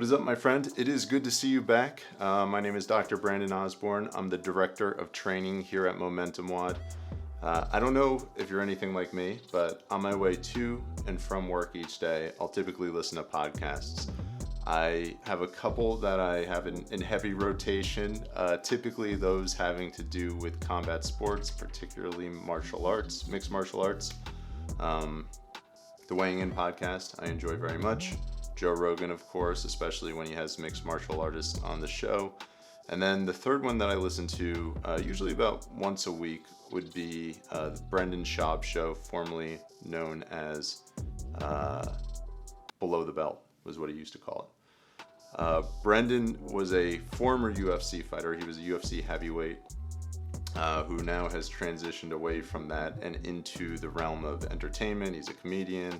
What is up, my friend? It is good to see you back. My name is Dr. Brandon Osborne. I'm the Director of Training here at Momentum WOD. I don't know if you're anything like me, but on my way to and from work each day, I'll typically listen to podcasts. I have a couple that I have in heavy rotation, typically those having to do with combat sports, particularly martial arts, mixed martial arts. The Weighing In podcast I enjoy very much. Joe Rogan, of course, especially when he has mixed martial artists on the show. And then the third one that I listen to, usually about once a week, would be the Brendan Schaub show, formerly known as Below the Belt, was what he used to call it. Brendan was a former UFC fighter. He was a UFC heavyweight who now has transitioned away from that and into the realm of entertainment. He's a comedian.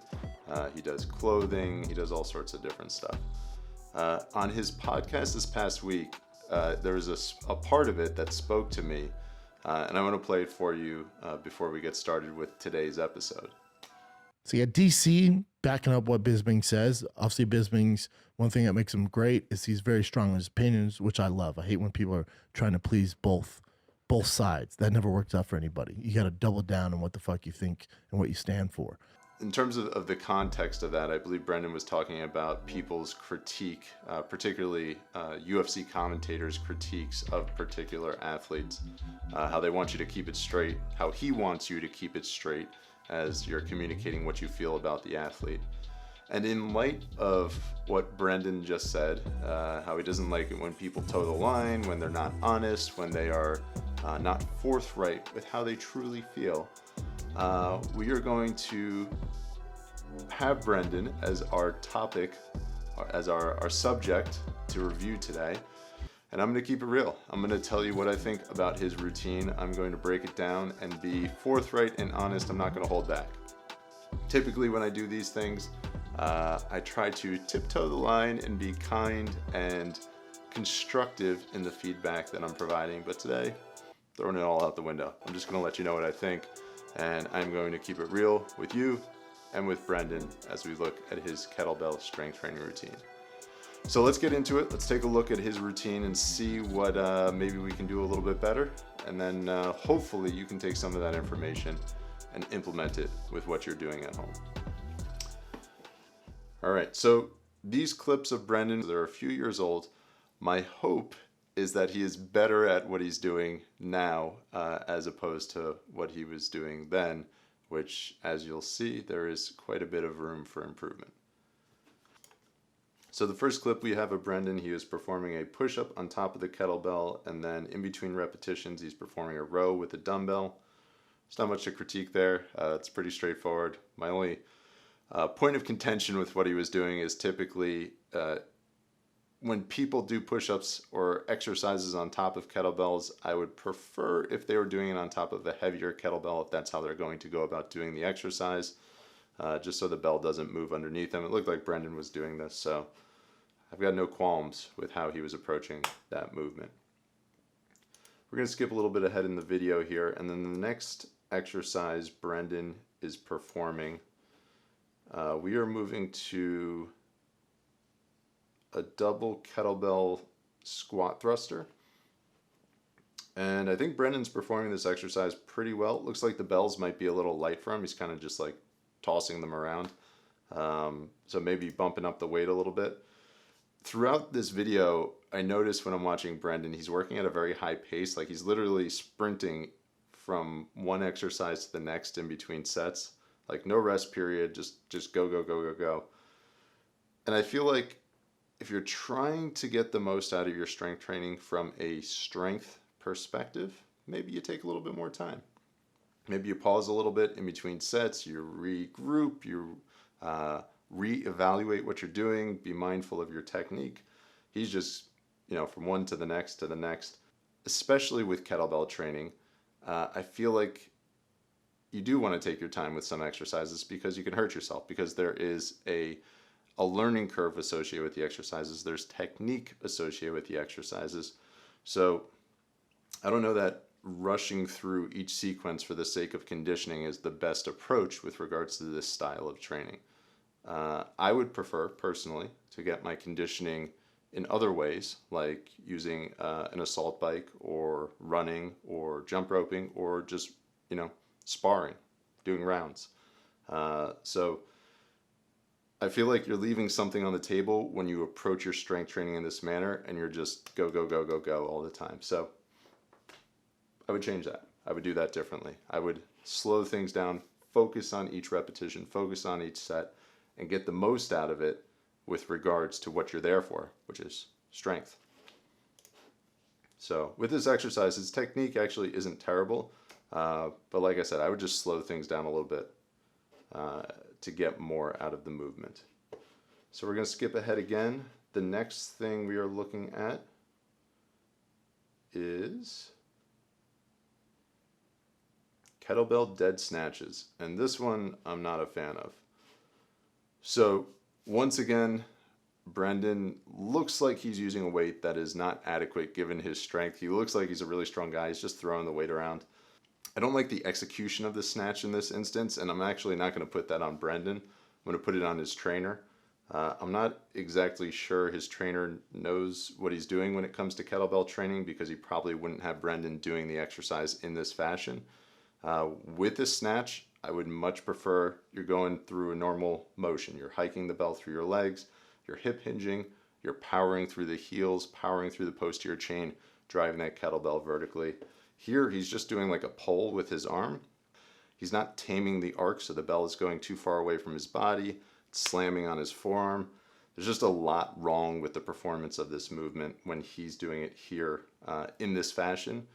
He does clothing. He does all sorts of different stuff. On his podcast this past week, there was a part of it that spoke to me, and I want to play it for you before we get started with today's episode. So yeah, DC, backing up what Bisping says. Obviously, Bisping's one thing that makes him great is he's very strong in his opinions, which I love. I hate when people are trying to please both sides. That never works out for anybody. You got to double down on what the fuck you think and what you stand for. In terms of the context of that, I believe Brendan was talking about people's critique, particularly UFC commentators' critiques of particular athletes, how they want you to keep it straight, how he wants you to keep it straight as you're communicating what you feel about the athlete. And in light of what Brendan just said, how he doesn't like it when people toe the line, when they're not honest, when they are not forthright with how they truly feel, we are going to have Brendan as our topic, as our subject to review today. And I'm going to keep it real. I'm going to tell you what I think about his routine. I'm going to break it down and be forthright and honest. I'm not going to hold back. Typically when I do these things, I try to tiptoe the line and be kind and constructive in the feedback that I'm providing. But today, throwing it all out the window. I'm just going to let you know what I think, and I'm going to keep it real with you and with Brendan as we look at his kettlebell strength training routine. So let's get into it. Let's take a look at his routine and see what maybe we can do a little bit better. And then hopefully you can take some of that information and implement it with what you're doing at home. All right, so these clips of Brendan, they're a few years old. My hope is that he is better at what he's doing now as opposed to what he was doing then, which, as you'll see, there is quite a bit of room for improvement. So the first clip we have of Brendan, he is performing a push-up on top of the kettlebell, and then in between repetitions, he's performing a row with a dumbbell. There's not much to critique there. It's pretty straightforward. My only point of contention with what he was doing is typically when people do push-ups or exercises on top of kettlebells, I would prefer if they were doing it on top of a heavier kettlebell, if that's how they're going to go about doing the exercise, just so the bell doesn't move underneath them. It looked like Brendan was doing this, so I've got no qualms with how he was approaching that movement. We're going to skip a little bit ahead in the video here, and then the next exercise Brendan is performing, we are moving to a double kettlebell squat thruster. And I think Brendan's performing this exercise pretty well. It looks like the bells might be a little light for him. He's kind of just like tossing them around. So maybe bumping up the weight a little bit. Throughout this video, I notice when I'm watching Brendan, he's working at a very high pace. Like he's literally sprinting from one exercise to the next in between sets. Like no rest period, just go, go, go, go, go. And I feel like if you're trying to get the most out of your strength training from a strength perspective, maybe you take a little bit more time. Maybe you pause a little bit in between sets, you regroup, you reevaluate what you're doing, be mindful of your technique. He's just, from one to the next, especially with kettlebell training. I feel like you do want to take your time with some exercises because you can hurt yourself, because there is a learning curve associated with the exercises. There's technique associated with the exercises. So I don't know that rushing through each sequence for the sake of conditioning is the best approach with regards to this style of training. I would prefer, personally, to get my conditioning in other ways, like using an assault bike or running or jump roping or just, sparring, doing rounds. So I feel like you're leaving something on the table when you approach your strength training in this manner and you're just go, go, go, go, go all the time. So I would change that. I would do that differently. I would slow things down, focus on each repetition, focus on each set, and get the most out of it with regards to what you're there for, which is strength. So with this exercise, its technique actually isn't terrible, but like I said, I would just slow things down a little bit to get more out of the movement. So we're going to skip ahead again. The next thing we are looking at is kettlebell dead snatches, and this one I'm not a fan of. So once again, Brendan looks like he's using a weight that is not adequate given his strength. He looks like he's a really strong guy. He's just throwing the weight around. I don't like the execution of the snatch in this instance, and I'm actually not going to put that on Brendan. I'm going to put it on his trainer. I'm not exactly sure his trainer knows what he's doing when it comes to kettlebell training, because he probably wouldn't have Brendan doing the exercise in this fashion. With this snatch, I would much prefer you're going through a normal motion. You're hiking the bell through your legs, you're hip hinging, you're powering through the heels, powering through the posterior chain, driving that kettlebell vertically. Here, he's just doing like a pull with his arm. He's not taming the arc, so the bell is going too far away from his body, it's slamming on his forearm. There's just a lot wrong with the performance of this movement when he's doing it here in this fashion.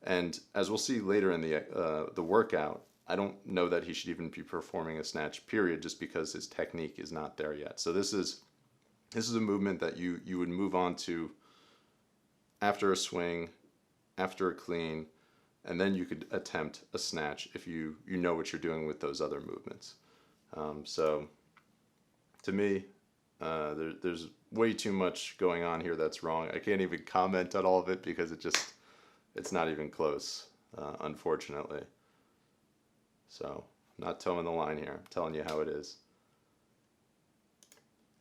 And as we'll see later in the workout, I don't know that he should even be performing a snatch, period, just because his technique is not there yet. So this is a movement that you would move on to after a swing, after a clean, and then you could attempt a snatch if you know what you're doing with those other movements. So to me, there's way too much going on here that's wrong. I can't even comment on all of it because it's not even close, unfortunately. So I'm not towing the line here. I'm telling you how it is.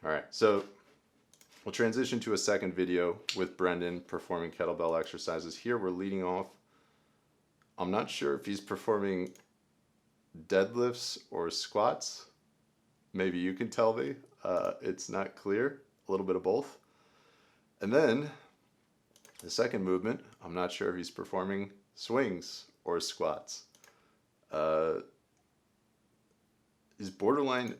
All right, so we'll transition to a second video with Brendan performing kettlebell exercises. Here we're leading off. I'm not sure if he's performing deadlifts or squats. Maybe you can tell me. It's not clear. A little bit of both. And then the second movement, I'm not sure if he's performing swings or squats. He's borderline,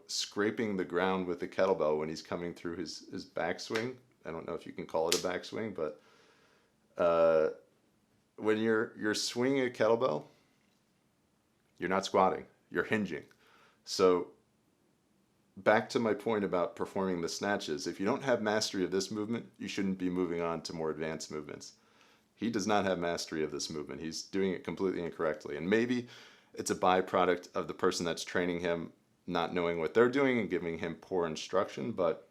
scraping the ground with the kettlebell when he's coming through his backswing. I don't know if you can call it a backswing, but when you're swinging a kettlebell, you're not squatting, you're hinging. So back to my point about performing the snatches, if you don't have mastery of this movement, you shouldn't be moving on to more advanced movements. He does not have mastery of this movement. He's doing it completely incorrectly. And maybe it's a byproduct of the person that's training him not knowing what they're doing and giving him poor instruction. But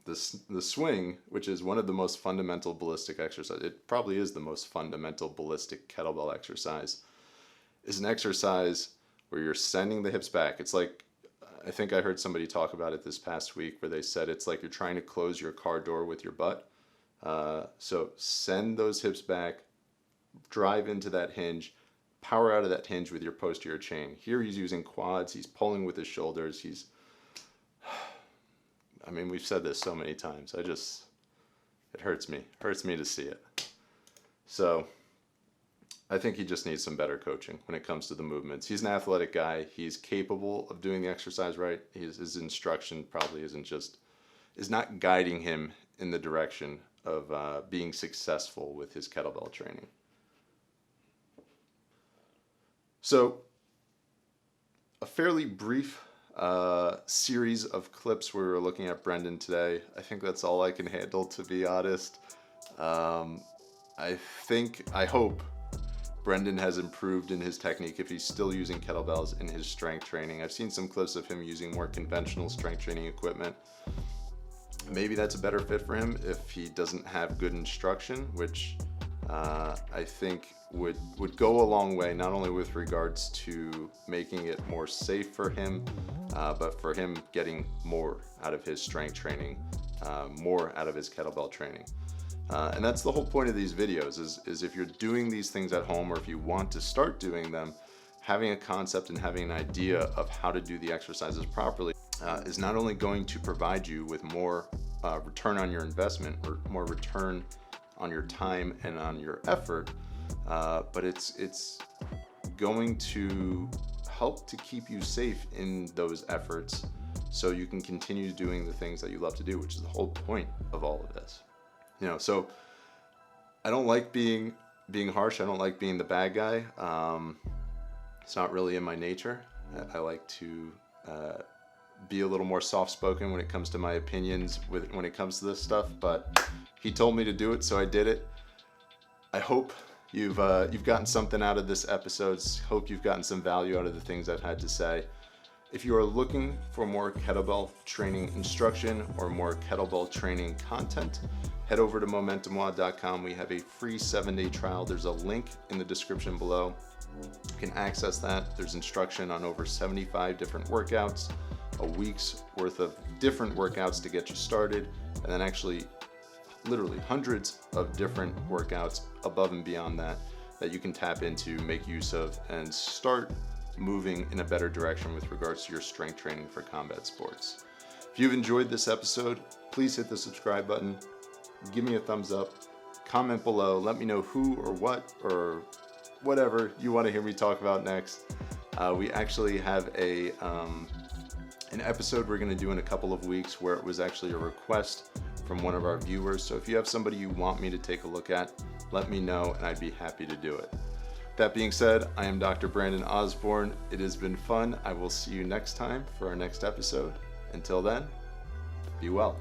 the swing, which is one of the most fundamental ballistic exercises, it probably is the most fundamental ballistic kettlebell exercise, is an exercise where you're sending the hips back. It's like, I think I heard somebody talk about it this past week where they said it's like you're trying to close your car door with your butt. So send those hips back, drive into that hinge, power out of that hinge with your posterior chain. Here he's using quads, he's pulling with his shoulders, we've said this so many times, it hurts me to see it. So I think he just needs some better coaching when it comes to the movements. He's an athletic guy, he's capable of doing the exercise right. His instruction probably is not guiding him in the direction of being successful with his kettlebell training. So a fairly brief series of clips where we were looking at Brendan today. I think that's all I can handle, to be honest. I hope Brendan has improved in his technique if he's still using kettlebells in his strength training. I've seen some clips of him using more conventional strength training equipment. Maybe that's a better fit for him if he doesn't have good instruction, which I think would go a long way, not only with regards to making it more safe for him, but for him getting more out of his strength training, more out of his kettlebell training. And that's the whole point of these videos is if you're doing these things at home, or if you want to start doing them, having a concept and having an idea of how to do the exercises properly is not only going to provide you with more return on your investment, or more return on your time and on your effort, but it's going to help to keep you safe in those efforts, so you can continue doing the things that you love to do, which is the whole point of all of this. So I don't like being harsh. I don't like being the bad guy. It's not really in my nature. I like to be a little more soft-spoken when it comes to my opinions when it comes to this stuff, but he told me to do it, so I did it. I hope you've gotten something out of this episode. Hope you've gotten some value out of the things I've had to say. If you are looking for more kettlebell training instruction or more kettlebell training content, head over to MomentumWOD.com. We have a free 7-day trial. There's a link in the description below. You can access that. There's instruction on over 75 different workouts, a week's worth of different workouts to get you started, and then actually literally hundreds of different workouts above and beyond that you can tap into, make use of, and start moving in a better direction with regards to your strength training for combat sports. If you've enjoyed this episode, please hit the subscribe button, give me a thumbs up, comment below, let me know who or what or whatever you want to hear me talk about next. We actually have an episode we're going to do in a couple of weeks where it was actually a request from one of our viewers. So if you have somebody you want me to take a look at, let me know and I'd be happy to do it. That being said, I am Dr. Brandon Osborne. It has been fun. I will see you next time for our next episode. Until then, be well.